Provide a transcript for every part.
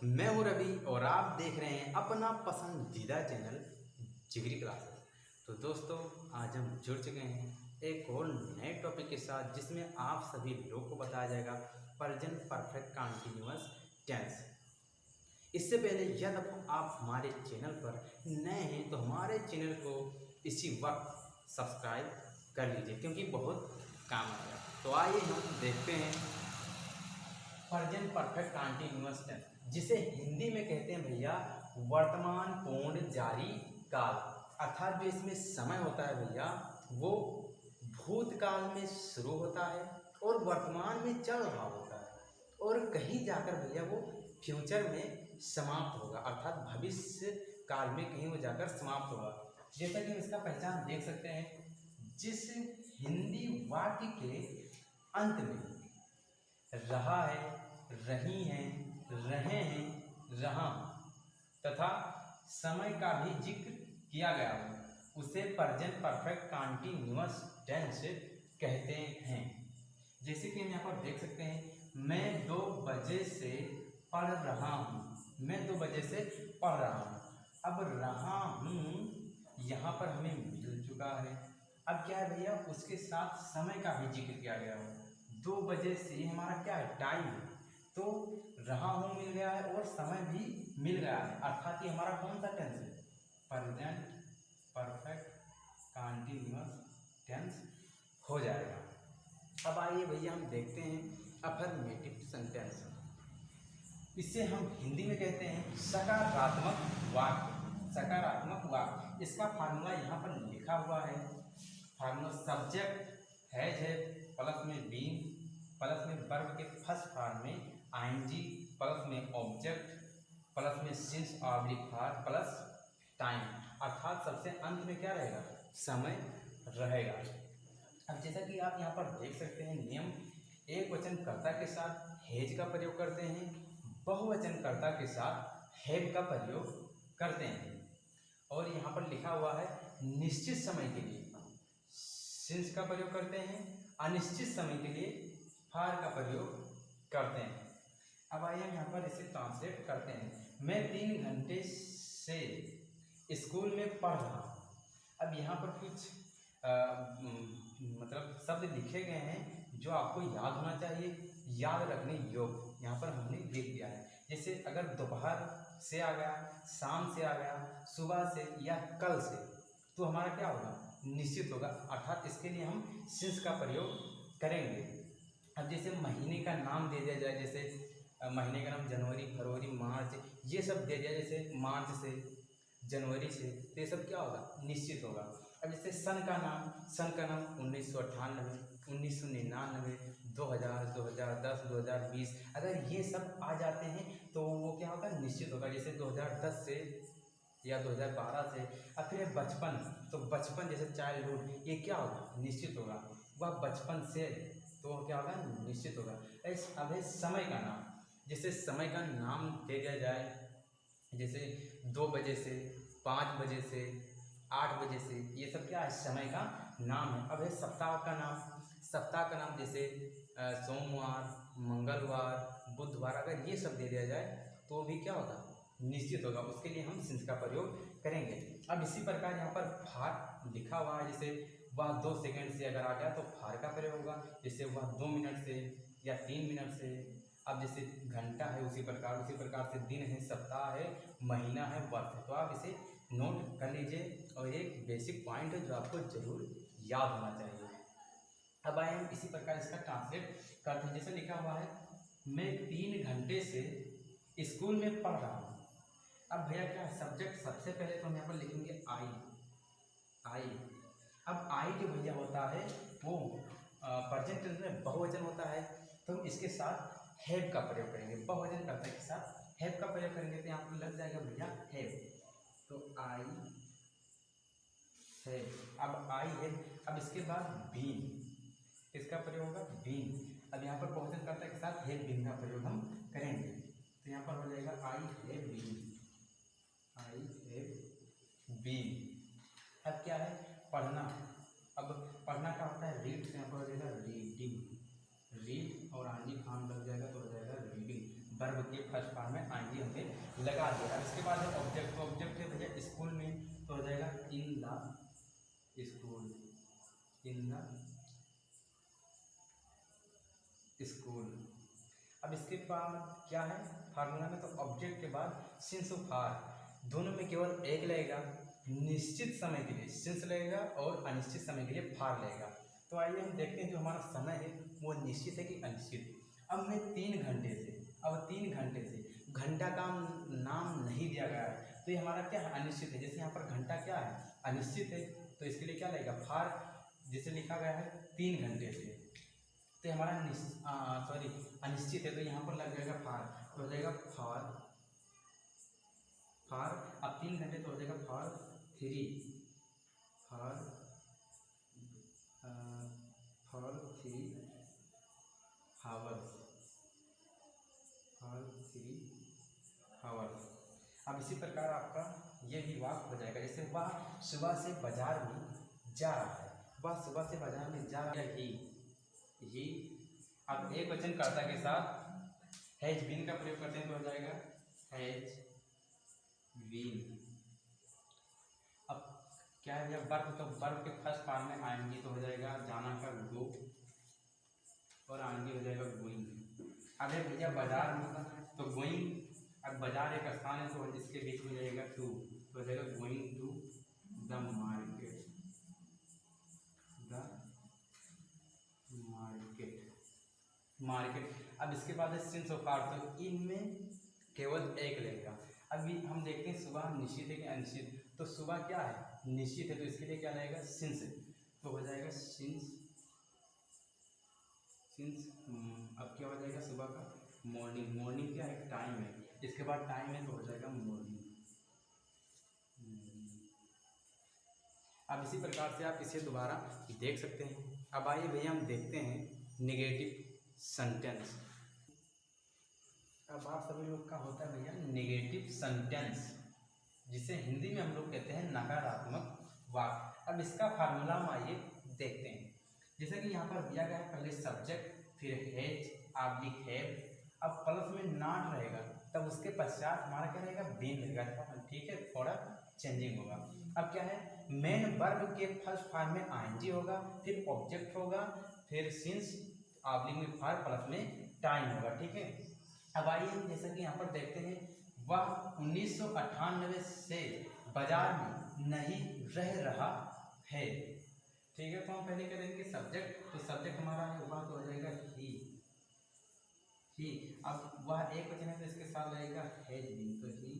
मैं हूं रवि और आप देख रहे हैं अपना पसंदीदा चैनल जिगरी क्लासेस। तो दोस्तों, आज हम जुड़ चुके हैं एक और नए टॉपिक के साथ जिसमें आप सभी लोग को बताया जाएगा प्रेजेंट परफेक्ट कंटीन्यूअस टेंस। इससे पहले यदि आप हमारे चैनल पर नए हैं तो हमारे चैनल को इसी वक्त सब्सक्राइब कर लीजिए क्योंकि बहुत काम आएगा। तो आइए हम देखते हैं प्रेजेंट परफेक्ट कंटीन्यूअस टेंस, जिसे हिंदी में कहते हैं भैया वर्तमान पूर्ण जारी काल। अर्थात जो इसमें समय होता है भैया वो भूतकाल में शुरू होता है और वर्तमान में चल रहा होता है और कहीं जाकर भैया वो फ्यूचर में समाप्त होगा, अर्थात भविष्य काल में कहीं वो जाकर समाप्त होगा। जैसा कि हम इसका पहचान देख सकते हैं, जिस हिंदी वाक्य के अंत में रहा है, रही हैं, रहे हैं, रहा तथा समय का भी जिक्र किया गया हो उसे प्रेजेंट परफेक्ट कंटीन्यूअस टेंस कहते हैं। जैसे कि हम यहाँ पर देख सकते हैं, मैं 2 बजे से पढ़ रहा हूँ, मैं 2 बजे से पढ़ रहा हूँ। अब रहा हूँ यहाँ पर हमें मिल चुका है। अब क्या है भैया, उसके साथ समय का भी जिक्र किया गया हो। 2 बजे से हमारा क्या है, टाइम है, तो रहा हूँ मिल गया है और समय भी मिल गया है, अर्थात ये हमारा कौन सा टेंस है, प्रेजेंट परफेक्ट कंटीन्यूअस टेंस हो जाएगा। अब आइए भैया हम देखते हैं अफर्मेटिव सेंटेंस। इसे हम हिंदी में कहते हैं सकारात्मक वाक्य। सकारात्मक वाक्य, इसका फार्मूला यहाँ पर लिखा हुआ है। फार्मूला सब्जेक्ट है प्लस में बीन प्लस में वर्ब के फर्स्ट फॉर्म में आईएनजी प्लस में ऑब्जेक्ट प्लस में since oblique for plus time, अर्थात सबसे अंत में क्या रहेगा, समय रहेगा। अब जैसा कि आप यहाँ पर देख सकते हैं, नियम एक वचनकर्ता के साथ हैज का प्रयोग करते हैं, बहुवचनकर्ता के साथ हैव का प्रयोग करते हैं। और यहाँ पर लिखा हुआ है निश्चित समय के लिए सिंस का प्रयोग करते हैं, अनिश्चित समय के लिए फार का प्रयोग करते हैं। अब आइए हम यहाँ पर इसे ट्रांसलेट करते हैं। मैं 3 घंटे से स्कूल में पढ़ रहा हूँ। अब यहाँ पर कुछ मतलब शब्द लिखे गए हैं जो आपको याद होना चाहिए, याद रखने योग्य, यहाँ पर हमने लिख दिया है। जैसे अगर दोपहर से आ गया, शाम से आ गया, सुबह से या कल से, तो हमारा क्या होगा, निश्चित होगा, अर्थात इसके लिए हम सिंस का प्रयोग करेंगे। अब जैसे महीने का नाम दे दिया जाए, जैसे महीने का नाम जनवरी, फरवरी, मार्च, ये सब दे दिया, जैसे मार्च से, जनवरी से, तो ये सब क्या होगा, निश्चित होगा। अब जैसे सन का नाम 1998, 1999, 2000, 2010, 2020, अगर ये सब आ जाते हैं तो वो क्या होगा, निश्चित होगा। जैसे 2010 से या 2012 से, और फिर बचपन, तो बचपन जैसे चाइल्डहुड, ये क्या होगा, निश्चित होगा। वह बचपन से, तो क्या होगा, निश्चित होगा। अब है समय का नाम, जैसे समय का नाम दे दिया जाए, जैसे 2 बजे से, 5 बजे से, 8 बजे से, ये सब क्या है, समय का नाम है। अब है सप्ताह का नाम, सप्ताह का नाम जैसे सोमवार, मंगलवार, बुधवार, अगर ये सब दे दिया जाए तो भी क्या होगा, निश्चित होगा। उसके लिए हम सिंस का प्रयोग करेंगे। अब इसी प्रकार यहाँ पर फार लिखा हुआ है, जैसे वह 2 सेकंड से अगर आ गया तो फार का प्रयोग होगा, जैसे वह 2 मिनट से या 3 मिनट से। अब जैसे घंटा है उसी प्रकार से दिन है, सप्ताह है, महीना है, वर्ष है। तो आप इसे नोट कर लीजिए और एक बेसिक पॉइंट है जो आपको जरूर याद होना चाहिए। अब आए हम इसी प्रकार इसका ट्रांसलेट करते हैं। जैसे लिखा हुआ है, मैं 3 घंटे से स्कूल में पढ़ रहा हूँ। अब भैया क्या है, सब्जेक्ट सबसे पहले तो हम यहाँ पर लिखेंगे आई। अब आई जो भैया होता है वो प्रेजेंट टेंस में बहुवचन होता है, तो हम इसके साथ हैव का प्रयोग करेंगे। बहुवचन कर्ता के साथ हैव का प्रयोग करेंगे तो यहाँ पर लग जाएगा भैया हैव, तो आई हैव। अब आई है, अब इसके बाद बीन, इसका प्रयोग होगा बीन। अब यहाँ पर बहुवचन कर्ता के साथ हैव बीन का प्रयोग हम करेंगे, तो यहाँ पर हो जाएगा I have been, I have been. अब क्या है, पढ़ना। अब पढ़ना क्या होता है, रीड, से यहाँ पर हो जाएगा रीडिंग, रीड और आनी फॉर्म लग जाएगा तो हो जाएगा रीडिंग, वर्ब वर्ब के फर्स्ट फॉर्म में आएंगे हमने लगा दिया। अब इसके बाद है ऑब्जेक्ट। तो ऑब्जेक्ट है भैया स्कूल में, तो हो जाएगा in the school, in the school. अब इसके बाद क्या है फार्मूला में, तो ऑब्जेक्ट के बाद सिंस और फार दोनों में केवल एक लगेगा, निश्चित समय के लिए सिंस लगेगा और अनिश्चित समय के लिए फार लगेगा। तो आइए हम देखते हैं जो हमारा समय है वो निश्चित है कि अनिश्चित। अब मैं 3 घंटे से, अब 3 घंटे से, घंटा का नाम नहीं दिया गया है तो ये हमारा क्या है अनिश्चित है। जैसे यहाँ पर घंटा क्या है अनिश्चित है, तो इसके लिए क्या लगेगा फार। जैसे लिखा गया है 3 घंटे से, तो हमारा अनिश्चित है, तो यहाँ पर लग जाएगा फार, तो हो जाएगा फार फार। अब 3 घंटे तो हो जाएगा फार 3, फार 3 हावर्स, फार 3 हावर्स। अब इसी प्रकार आपका ये भी वाक्य हो जाएगा। जैसे वह सुबह से बाजार में जा रहा है, वह सुबह से बाजार में जा रहा है, ही। अब एक वचन कर्ता के साथ हैज बीन का प्रयोग करते हैं तो हो जाएगा हैज बीन। अब क्या है भैया वर्ब, तो वर्ब के फर्स्ट फॉर्म में आएंगी तो हो जाएगा जाना का गो और आएंगी हो जाएगा गोइंग। अब है भैया बाजार में, तो गोइंग, अब बाजार एक स्थान है तो इसके बीच में जाएगा टू, तो हो जाएगा going to the market, the market. अब इसके बाद है सिंस और फार, तो इनमें केवल एक लगेगा। अभी हम देखते हैं सुबह निश्चित है कि अनिश्चित, तो सुबह क्या है निश्चित है, तो इसके लिए क्या लगेगा सिंस, तो हो जाएगा सिंस, सिंस। अब क्या हो जाएगा सुबह का मॉर्निंग, मॉर्निंग क्या है टाइम है, इसके बाद टाइम है तो हो जाएगा मॉर्निंग। अब इसी प्रकार से आप इसे दोबारा देख सकते हैं। अब आइए भैया हम देखते हैं नेगेटिव सेंटेंस। अब आप सभी लोग का होता है भैया नेगेटिव सेंटेंस, जिसे हिंदी में हम लोग कहते हैं नकारात्मक वाक्य। अब इसका फार्मूला हम आइए देखते हैं। जैसे कि यहाँ पर दिया गया है पहले सब्जेक्ट, फिर हैज ऑब्लिक हैव, अब प्लस में नॉट रहेगा, तब उसके पश्चात हमारा क्या रहेगा बीन रहेगा, ठीक है, थोड़ा चेंजिंग होगा। अब क्या है मेन वर्ब के फर्स्ट फॉर्म में आईएनजी होगा, फिर ऑब्जेक्ट होगा, फिर सिंस ऑब्लिक में फार, प्लस में टाइम होगा, ठीक है। अब आइए जैसा कि यहाँ पर देखते हैं वह 1998 से बाजार में नहीं रह रहा है, ठीक है। तो हम पहले करेंगे सब्जेक्ट, तो सब्जेक्ट हमारा है वह, तो हो जाएगा ही। अब वह एक वचन है तो इसके साथ लगेगा हैज बीन, तो he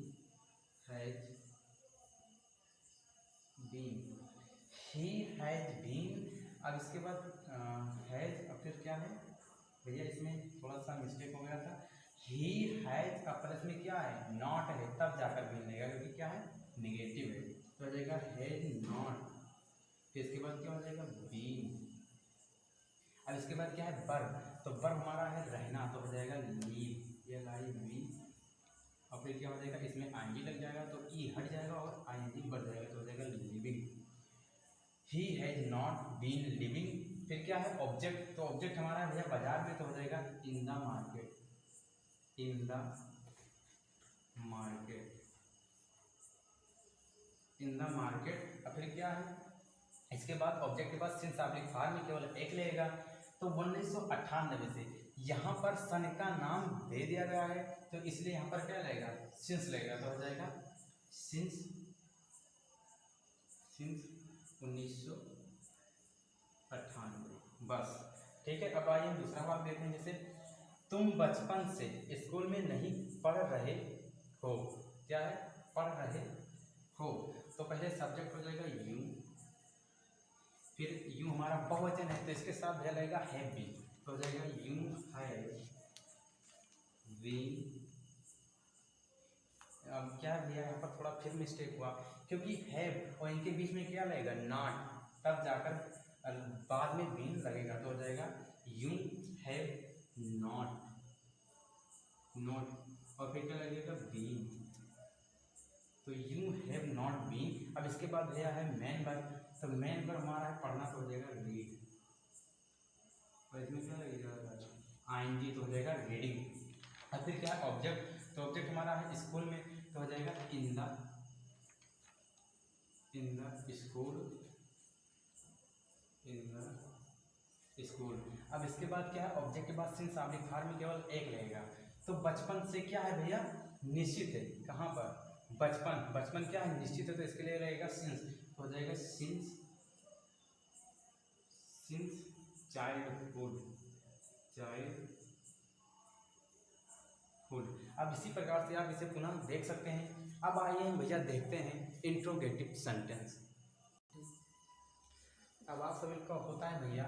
has been, he has been. अब इसके बाद हैज, अब फिर क्या है भैया इसमें थोड़ा सा मिस्टेक हो गया था, ही हैज का प्लस में क्या है नॉट है, तब जाकर बीन लेगा क्योंकि क्या है निगेटिव है, तो हो जाएगा हैज नॉट। फिर इसके बाद क्या हो जाएगा बीन। अब इसके बाद क्या है वर्ब, तो वर्ब हमारा है रहना, तो हो जाएगा लीव, और फिर क्या हो जाएगा इसमें आईएनजी लग जाएगा तो ई हट जाएगा और आईएनजी बढ़ जाएगा, तो हो जाएगा living. He has not been living. फिर क्या है ऑब्जेक्ट, तो ऑब्जेक्ट हमारा है भैया बाजार में, तो हो जाएगा in the market, in the market, in the market. अब फिर क्या है इसके बाद ऑब्जेक्ट के बाद सिंस ऑब्लिक फार में केवल एक लगेगा, तो 1998 से यहाँ पर सन का नाम दे दिया गया है तो इसलिए यहाँ पर क्या लगेगा सिंस लगेगा, तो हो जाएगा सिंस, सिंस 1998, बस, ठीक है। अब आइए हम दूसरा बात देखते हैं। जैसे तुम बचपन से स्कूल में नहीं पढ़ रहे हो, क्या है पढ़ रहे हो, तो पहले सब्जेक्ट हो जाएगा यू, फिर यू हमारा बहुवचन है तो इसके साथ भैया लगेगा हैव बीन, तो हो जाएगा यू हैव बीन। अब क्या भैया यहाँ पर थोड़ा फिर मिस्टेक हुआ क्योंकि हैव और इनके बीच में क्या लगेगा नॉट, तब जाकर बाद में बीन लगेगा, तो हो जाएगा यू हैव नॉट, नॉट, और फिर क्या लगेगा बीन, तो यू हैव नॉट बीन। अब इसके बाद भैया है मेन वर्ब, तो मेन वर्ब हमारा है पढ़ना, तो हो जाएगा रीड, और इसमें क्या लगेगा आईएनजी, तो हो जाएगा रीडिंग। अब फिर क्या है ऑब्जेक्ट, तो ऑब्जेक्ट हमारा है स्कूल में, तो हो जाएगा in the school, in the school. अब इसके बाद क्या है ऑब्जेक्ट के बाद सिंस आप फार में केवल एक रहेगा। तो बचपन से क्या है भैया निश्चित है, कहाँ पर बचपन, बचपन क्या है निश्चित है, तो इसके लिए रहेगा सिंस, तो हो जाएगा सिंस, सिंस चाइल्डहुड, चाइल्डहुड। अब इसी प्रकार से आप इसे पुनः देख सकते हैं। अब आइए भैया देखते हैं इंट्रोगेटिव सेंटेंस। अब आप सभी का होता है भैया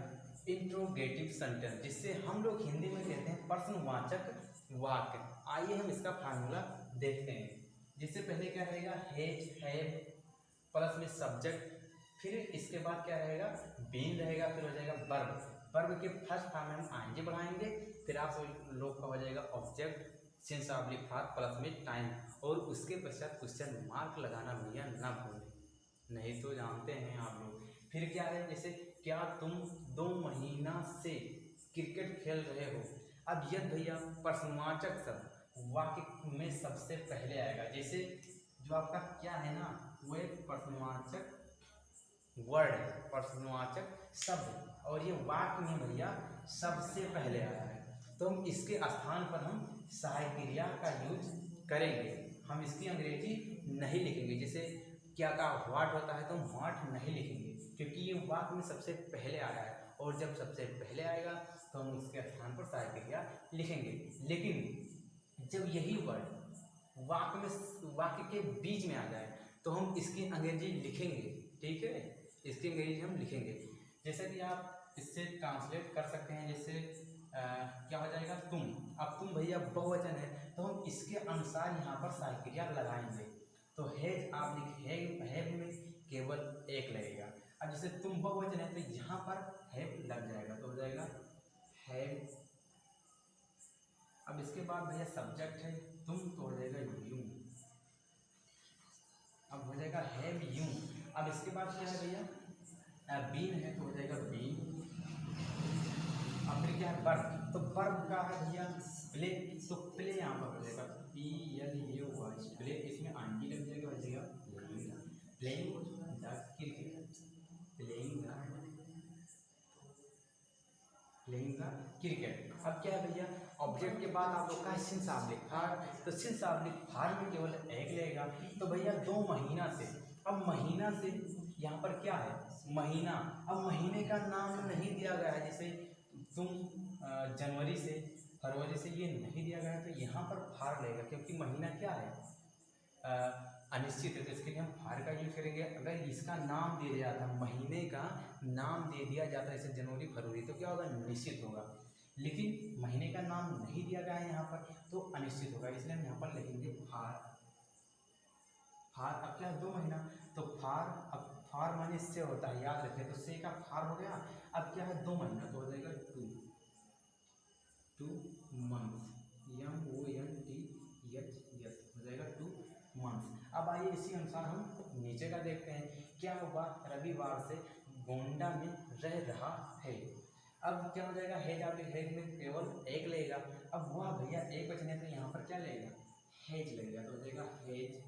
इंट्रोगेटिव सेंटेंस, जिससे हम लोग हिंदी में कहते हैं प्रश्नवाचक वाक्य। आइए हम इसका फार्मूला देखते हैं। जिससे पहले क्या रहेगा हैज, हैव प्लस में सब्जेक्ट, फिर इसके बाद क्या रहेगा बीन रहेगा, फिर हो जाएगा वर्ब। वर्ब के फर्स्ट फॉर्म में हम आएंगे बढ़ाएंगे, फिर आप सभी लोग का हो जाएगा ऑब्जेक्ट सिंस आप लिखा प्लस में टाइम, और उसके पश्चात क्वेश्चन मार्क लगाना भैया ना भूलें, नहीं तो जानते हैं आप लोग। फिर क्या है जैसे क्या तुम 2 महीना से क्रिकेट खेल रहे हो। अब यह भैया प्रश्नवाचक शब्द वाक्य में सबसे पहले आएगा। जैसे जो आपका क्या है ना वो एक प्रश्नवाचक वर्ड है, प्रश्नवाचक शब्द, और ये वाक्य में भैया सबसे पहले आया है, तो हम इसके स्थान पर हम सहायक क्रिया का यूज करेंगे। हम इसकी अंग्रेजी नहीं लिखेंगे। जैसे क्या का व्हाट होता है तो हम व्हाट नहीं लिखेंगे, क्योंकि ये वाक्य में सबसे पहले आया है, और जब सबसे पहले आएगा तो हम उसके स्थान पर सहायक क्रिया लिखेंगे। लेकिन जब यही वर्ड वाक्य के बीच में आ जाए तो हम इसकी अंग्रेजी लिखेंगे, ठीक है, इसकी अंग्रेजी हम लिखेंगे। जैसे कि आप इससे ट्रांसलेट कर सकते हैं, जैसे क्या हो जाएगा तुम। अब तुम भैया बहुवचन है तो हम इसके अनुसार यहाँ पर सहायक क्रिया लगाएंगे। तो हैज आप लिख हैव में केवल एक लगेगा। अब जैसे तुम बहुवचन है तो यहाँ पर हैव लग जाएगा, तो हो जाएगा हैव। अब इसके बाद भैया सब्जेक्ट है तुम, तो हो जाएगा यू। अब हो जाएगा हैव यू। अब इसके बाद क्या है भैया बीन है, तो हो जाएगा बीन। अब फिर क्या है वर्ब, तो वर्ब का है भैया प्ले, तो प्ले यहाँ पर हो जाएगा PLAY, प्ले, इसमें आंगी लग जाएगा, हो जाएगा playing the cricket, playing the cricket. अब क्या है भैया ऑब्जेक्ट के बाद आप लोग का है सिंस आप फार, तो सिंस आप फार में केवल एक लेगा। तो भैया 2 महीना से, अब महीना से यहाँ पर क्या है महीना, अब महीने का नाम नहीं दिया गया है। जैसे तुम जनवरी से फरवरी से ये नहीं दिया गया है, तो यहाँ पर फार लेगा, क्योंकि महीना क्या है अनिश्चित है, तो इसके लिए हम फार का यूज करेंगे। अगर इसका नाम दे दिया था, महीने का नाम दे दिया जाता है जैसे जनवरी फरवरी, तो क्या होगा निश्चित होगा। लेकिन महीने का नाम नहीं दिया गया है यहाँ पर, तो अनिश्चित होगा, इसलिए हम यहाँ पर लिखेंगे फार। फार अब क्या है 2 महीना, तो फार, अब फार माने से होता है, याद रखें, तो से का फार हो गया। अब क्या है 2 महीना, तो हो जाएगा 2 मंथ्स, MONTHS हो जाएगा 2 मंथ्स। अब आइए इसी अनुसार हम नीचे का देखते हैं। क्या हुआ रविवार से गोंडा में रह रहा है। अब क्या हो जाएगा हेज, आप हेज में केवल एक लेगा। अब वह भैया एक वचन है तो यहाँ पर क्या लेगा हेज लगेगा, तो हो जाएगा हेज।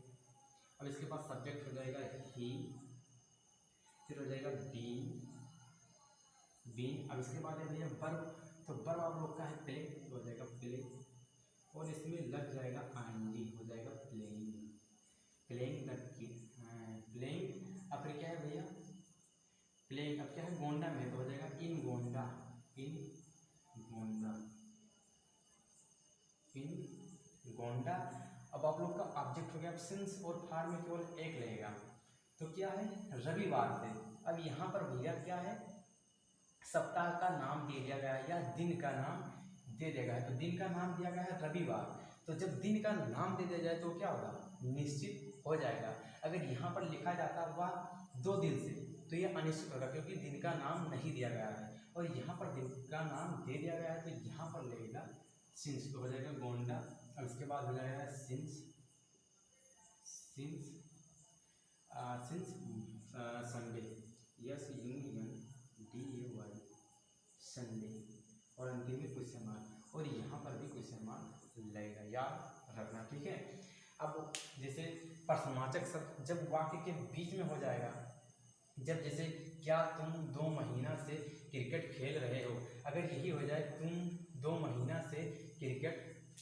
अब इसके बाद सब्जेक्ट हो जाएगा ही, फिर हो जाएगा बीन, बीन। अब इसके बाद है भैया वर्ब, तो वर्ब आप लोग का है प्ले, तो हो जाएगा प्ले, और इसमें लग जाएगा आईएनजी, हो जाएगा प्लेइंग, प्लेइंग द प्लेइंग। अब फिर क्या है भैया प्लेइंग, अब क्या है गोंडा में, तो हो जाएगा इन गोंडा, इन गोंडा, इन गोंडा। अब आप लोग का ऑब्जेक्ट हो गया सिंस, और फार में केवल एक लगेगा, तो क्या है रविवार से। अब यहाँ पर भैया क्या है सप्ताह का नाम दे दिया गया है या दिन का नाम दे दिया गया है, तो दिन का नाम दिया गया है रविवार। तो जब दिन का नाम दे दिया जाए तो क्या होगा निश्चित हो जाएगा। अगर यहाँ पर लिखा जाता हुआ 2 दिन से, तो ये अनिश्चित होगा, क्योंकि दिन का नाम नहीं दिया गया है, और यहाँ पर दिन का नाम दे दिया गया है, तो यहाँ पर लगेगा सिंस, तो हो जाएगा गोंडा। अब इसके बाद हो जाएगा since, since since Sunday, SUNDAY, Sunday, और अंतिम में क्वेश्चन मार्क, और यहाँ पर भी क्वेश्चन मार्क लगेगा, याद रखना, ठीक है। अब जैसे प्रश्नवाचक शब्द जब वाक्य के बीच में हो जाएगा, जब जैसे क्या तुम 2 महीना से क्रिकेट खेल रहे हो, अगर यही हो जाए तुम 2 महीना से क्रिकेट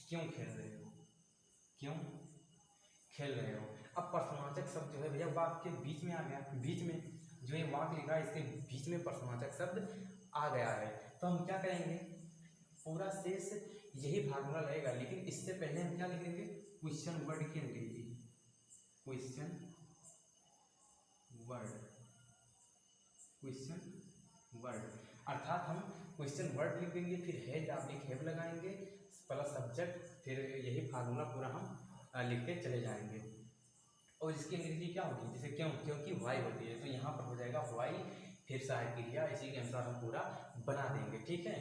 क्यों खेल रहे हो, क्यों खेल रहे हो। अब प्रश्नवाचक शब्द जो है भैया वाक्य के बीच में आ गया, बीच में जो ये वाक्य लिखा है इसके बीच में प्रश्नवाचक शब्द आ गया है, तो हम क्या करेंगे, पूरा शेष यही फार्मूला रहेगा, लेकिन इससे पहले हम क्या लिखेंगे, क्वेश्चन वर्ड की अंग्रेजी, क्वेश्चन वर्ड, क्वेश्चन वर्ड, अर्थात हम क्वेश्चन वर्ड लिख देंगे, फिर हैज आप एक हैव लगाएंगे प्लस सब्जेक्ट, फिर यही फार्मूला पूरा हम लिखते चले जाएंगे। और इसकी अंग्रेजी क्या होगी, जैसे क्यों, क्योंकि वाई होती है, तो यहाँ पर हो जाएगा वाई, फिर सहायक क्रिया, इसी के अनुसार हम पूरा बना देंगे, ठीक है।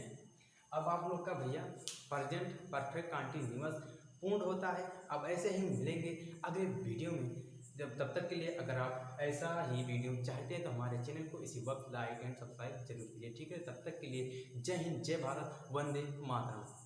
अब आप लोग का भैया प्रेजेंट परफेक्ट कंटीन्यूअस पूर्ण होता है। अब ऐसे ही मिलेंगे अगले वीडियो में, तब तक के लिए अगर आप ऐसा ही वीडियो चाहते हैं तो हमारे चैनल को इसी वक्त लाइक एंड सब्सक्राइब जरूर कीजिए, ठीक है। तब तक के लिए जय हिंद, जय भारत, वंदे मातरम।